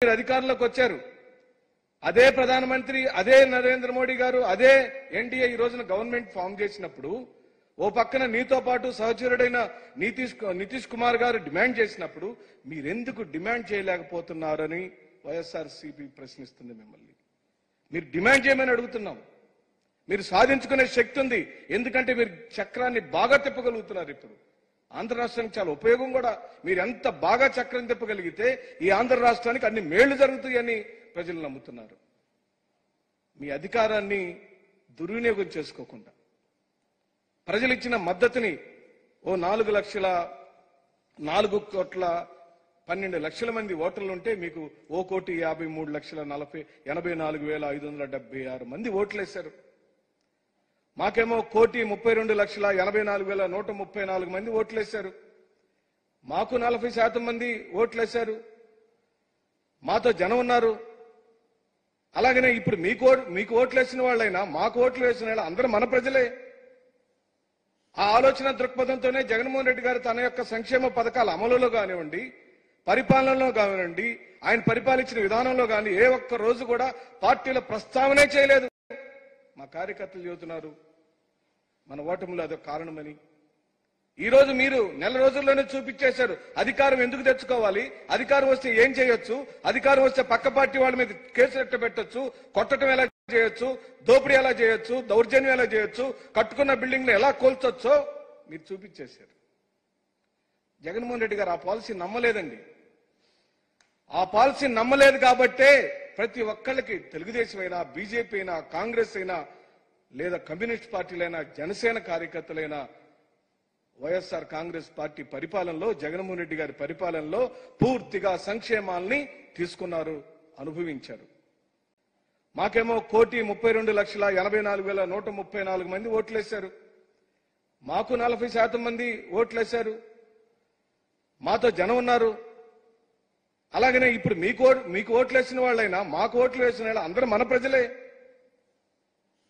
మీరు అధికారంలోకి వచ్చారు. అదే ప్రధానమంత్రి, అదే నరేంద్ర మోడీ గారు, అదే ఎన్డీఏ ఈ రోజున గవర్నమెంట్ ఫామ్ చేసినప్పుడు ఓ పక్కన నీతో పాటు సహచరుడైన నితీష్ కుమార్ గారు డిమాండ్ చేసినప్పుడు మీరెందుకు డిమాండ్ చేయలేకపోతున్నారని వైఎస్ఆర్సీపీ ప్రశ్నిస్తుంది మిమ్మల్ని. మీరు డిమాండ్ చేయమని అడుగుతున్నాం. మీరు సాధించుకునే శక్తి ఉంది. ఎందుకంటే మీరు చక్రాన్ని బాగా తిప్పగలుగుతున్నారు. ఇప్పుడు ఆంధ్ర రాష్ట్రానికి చాలా ఉపయోగం కూడా. మీరు ఎంత బాగా చక్రం తిప్పగలిగితే ఈ ఆంధ్ర రాష్ట్రానికి అన్ని మేళ్లు జరుగుతాయని ప్రజలు నమ్ముతున్నారు. మీ అధికారాన్ని దుర్వినియోగం చేసుకోకుండా ప్రజలు ఇచ్చిన మద్దతుని ఓ 4,12,12 మంది ఓటర్లు ఉంటే మీకు 1,53,84,576 మంది ఓట్లేశారు. మాకేమో 1,32,84,134 మంది ఓట్లేశారు. మాకు 40% మంది ఓట్లేశారు. మాతో జనం ఉన్నారు. అలాగనే ఇప్పుడు మీకు ఓట్లేసిన వాళ్ళైనా మాకు ఓట్లు వేసిన వాళ్ళు అందరూ మన ప్రజలే. ఆ ఆలోచన దృక్పథంతోనే జగన్మోహన్ రెడ్డి గారు తన యొక్క సంక్షేమ పథకాల అమలులో కానివ్వండి, పరిపాలనలో కానివ్వండి, ఆయన పరిపాలించిన విధానంలో కానీ ఏ ఒక్క రోజు కూడా పార్టీల ప్రస్తావనే చేయలేదు. మా కార్యకర్తలు చెబుతున్నారు మన ఓటమిలో అదొక కారణమని. ఈ రోజు మీరు నెల రోజుల్లోనే చూపించేశారు అధికారం ఎందుకు తెచ్చుకోవాలి, అధికారం వస్తే ఏం చేయొచ్చు, అధికారం వస్తే పక్క పార్టీ వాళ్ళ మీద కేసులు ఎట్ట పెట్టొచ్చు, కొట్టడం ఎలా చేయొచ్చు, దోపిడీ ఎలా చేయొచ్చు, దౌర్జన్యం ఎలా చేయొచ్చు, కట్టుకున్న బిల్డింగ్లు ఎలా కూల్చొచ్చో మీరు చూపించేశారు. జగన్మోహన్ రెడ్డి గారు ఆ పాలసీ నమ్మలేదండి. ఆ పాలసీ నమ్మలేదు కాబట్టే ప్రతి ఒక్కళ్ళకి తెలుగుదేశం అయినా, బీజేపీ అయినా, కాంగ్రెస్ అయినా, లేదా కమ్యూనిస్ట్ పార్టీలైనా, జనసేన కార్యకర్తలైనా వైఎస్ఆర్ కాంగ్రెస్ పార్టీ పరిపాలనలో, జగన్మోహన్ రెడ్డి గారి పరిపాలనలో పూర్తిగా సంక్షేమాల్ని తీసుకున్నారు, అనుభవించారు. మాకేమో 1,32,84,134 మంది ఓట్లేశారు. మాకు 40% మంది ఓట్లేశారు. మాతో జనం ఉన్నారు. అలాగనే ఇప్పుడు మీకు ఓట్లేసిన వాళ్ళైనా మాకు ఓట్లు వేసిన వాళ్ళు అందరూ మన ప్రజలే.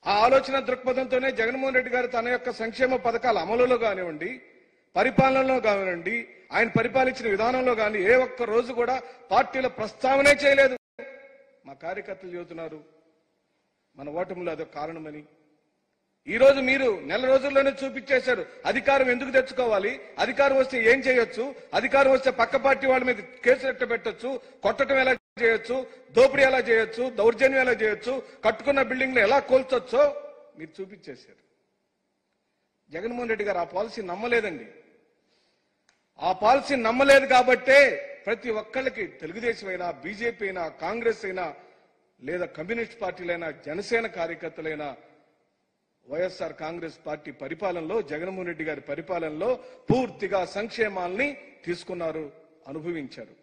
ఆ ఆలోచన దృక్పథంతోనే జగన్మోహన్ రెడ్డి గారు తన యొక్క సంక్షేమ పథకాల అమలులో కానివ్వండి, పరిపాలనలో కానివ్వండి, ఆయన పరిపాలించిన విధానంలో కానీ ఏ ఒక్క రోజు కూడా పార్టీల ప్రస్తావనే చేయలేదు. మా కార్యకర్తలు చెబుతున్నారు మన ఓటమిలో అదొక కారణమని. ఈ రోజు మీరు నెల రోజుల్లోనే చూపించేశారు అధికారం ఎందుకు తెచ్చుకోవాలి, అధికారం వస్తే ఏం చేయొచ్చు, అధికారం వస్తే పక్క పార్టీ వాళ్ళ మీద కేసులు ఎట్ట పెట్టొచ్చు, కొట్టడం ఎలా చేయొచ్చు, దోపిడీ ఎలా చేయొచ్చు, దౌర్జన్యం ఎలా చేయొచ్చు, కట్టుకున్న బిల్డింగ్లు ఎలా కూల్చొచ్చో మీరు చూపించేశారు. జగన్మోహన్ రెడ్డి గారు ఆ పాలసీ నమ్మలేదండి. ఆ పాలసీ నమ్మలేదు కాబట్టే ప్రతి ఒక్కళ్ళకి తెలుగుదేశం అయినా, బీజేపీ అయినా, కాంగ్రెస్ అయినా, లేదా కమ్యూనిస్ట్ పార్టీలైనా, జనసేన కార్యకర్తలైనా వైఎస్ఆర్ కాంగ్రెస్ పార్టీ పరిపాలనలో, జగన్మోహన్ రెడ్డి గారి పరిపాలనలో పూర్తిగా సంక్షేమాల్ని తీసుకున్నారు, అనుభవించారు.